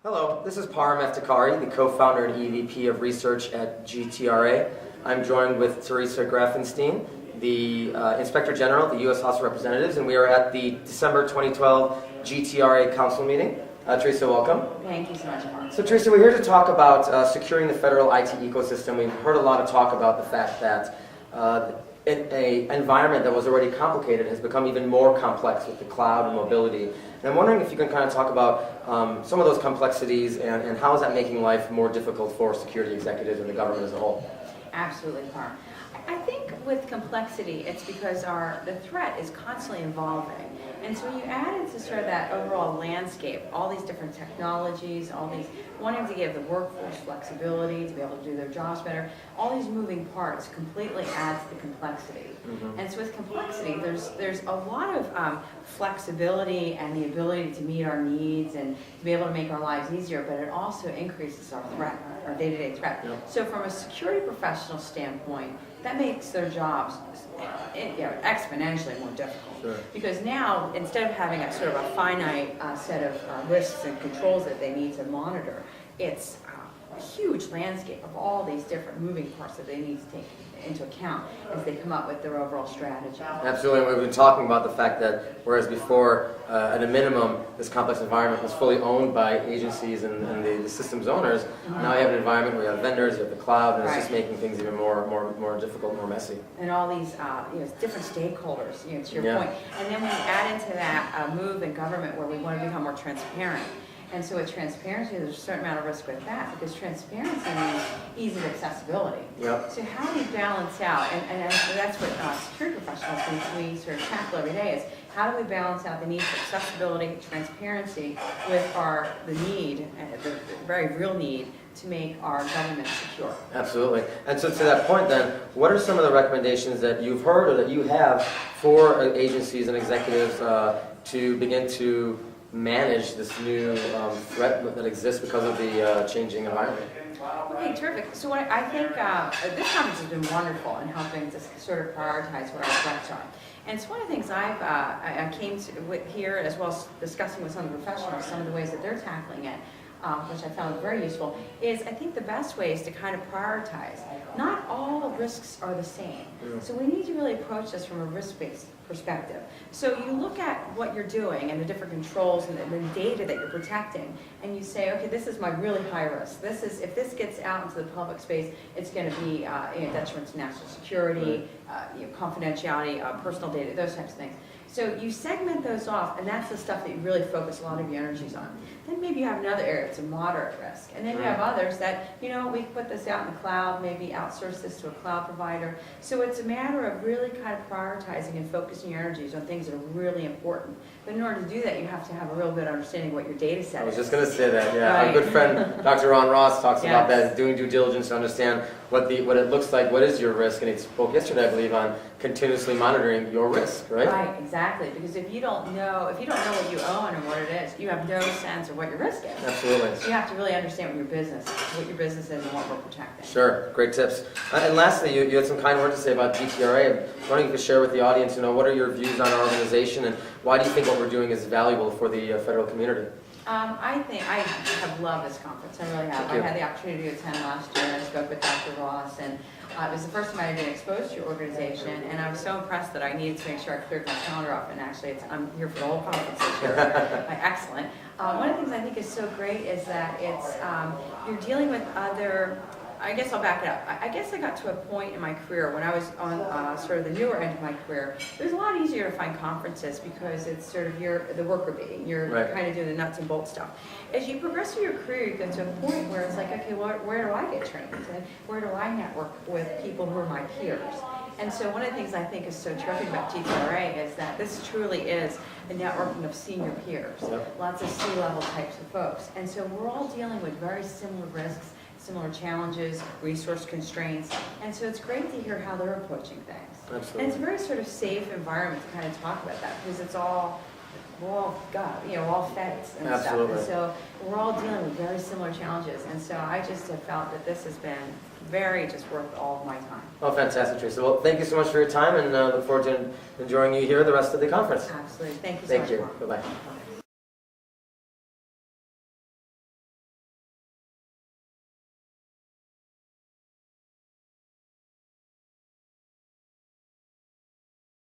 Hello, this is Param Eftekari, the co-founder and EVP of Research at GTRA. I'm joined with Theresa Grafenstine, the Inspector General at the U.S. House of Representatives, and we are at the December 2012 GTRA Council meeting. Theresa, welcome. Thank you so much, Param. So Theresa, we're here to talk about securing the federal IT ecosystem. We've heard a lot of talk about the fact that an environment that was already complicated has become even more complex with the cloud and mobility. And I'm wondering if you can kind of talk about some of those complexities and how is that making life more difficult for security executives and the government as a whole? Absolutely, Param. I think with complexity, it's because the threat is constantly evolving. And so when you add into sort of that overall landscape, all these different technologies, all these wanting to give the workforce flexibility to be able to do their jobs better, all these moving parts completely adds to the complexity. Mm-hmm. And so with complexity, there's a lot of flexibility and the ability to meet our needs and to be able to make our lives easier, but it also increases our threat, our day-to-day threat. Yep. So from a security professional standpoint, that makes their jobs exponentially more difficult. Sure. Because now, instead of having a sort of a finite set of risks and controls that they need to monitor, it's a huge landscape of all these different moving parts that they need to take into account as they come up with their overall strategy. Absolutely. We've been talking about the fact that whereas before, at a minimum, this complex environment was fully owned by agencies and the systems owners, mm-hmm. Now you have an environment where you have vendors, you have the cloud, and it's just making things even more difficult, more messy. And all these different stakeholders, to your point. And then when you add into that move in government where we want to become more transparent. And so with transparency, there's a certain amount of risk with that because transparency means ease of accessibility. Yep. So how do we balance out, and that's what security professionals we sort of tackle every day is how do we balance out the need for accessibility, transparency with the need, the very real need to make our government secure. Absolutely. And so to that point then, what are some of the recommendations that you've heard or that you have for agencies and executives to begin to manage this new threat that exists because of the changing environment? Okay, terrific. So what I think this conference has been wonderful in helping to sort of prioritize what our threats are. And so one of the things I came to with here, as well as discussing with some of the professionals, some of the ways that they're tackling it, which I found very useful, is I think the best way is to kind of prioritize. Not all the risks are the same. Yeah. So we need to really approach this from a risk-based perspective. So you look at what you're doing and the different controls and the data that you're protecting, and you say, okay, this is my really high risk. This is, if this gets out into the public space, it's going to be detriment to national security, confidentiality, personal data, those types of things. So you segment those off, and that's the stuff that you really focus a lot of your energies on. Then maybe you have another area that's a moderate risk. And then you have others that, we put this out in the cloud, maybe outsource this to a cloud provider. So it's a matter of really kind of prioritizing and focusing your energies on things that are really important. But in order to do that, you have to have a real good understanding of what your data set is. I was just going to say that, yeah. Right. Our good friend, Dr. Ron Ross, talks about that, doing due diligence to understand what it looks like, what is your risk, and he spoke yesterday, I believe, on continuously monitoring your risk, right? Right, exactly. Because if you don't know what you own and what it is, you have no sense of what your risk is. Absolutely. So you have to really understand what your business is and what we're protecting. Sure, great tips. And lastly, you had some kind words to say about GTRA. I'm wondering if you could share with the audience, what are your views on our organization, and why do you think what we're doing is valuable for the federal community? I think I have loved this conference. I really have. I had the opportunity to attend last year, and I spoke with Dr. Ross, and it was the first time I had been exposed to your organization, and I was so impressed that I needed to make sure I cleared my calendar up, and actually I'm here for the whole conference this year. Excellent. One of the things I think is so great is that it's you're dealing with other. I guess I'll back it up. I guess I got to a point in my career when I was on sort of the newer end of my career. It was a lot easier to find conferences because it's sort of the worker bee. You're kind of doing the nuts and bolts stuff. As you progress through your career, you get to a point where it's like, okay, where do I get trained? And where do I network with people who are my peers? And so one of the things I think is so terrific about GTRA is that this truly is a networking of senior peers, lots of C-level types of folks. And so we're all dealing with very similar risks, similar challenges, resource constraints, and so it's great to hear how they're approaching things. Absolutely. And it's a very sort of safe environment to kind of talk about that because we're all all feds and Absolutely. stuff. And so we're all dealing with very similar challenges, and so I just have felt that this has been very just worth all of my time. Oh, fantastic, Theresa. Well, thank you so much for your time, and look forward to enjoying you here the rest of the conference. Absolutely. Thank you so much. Thank you. Bye-bye.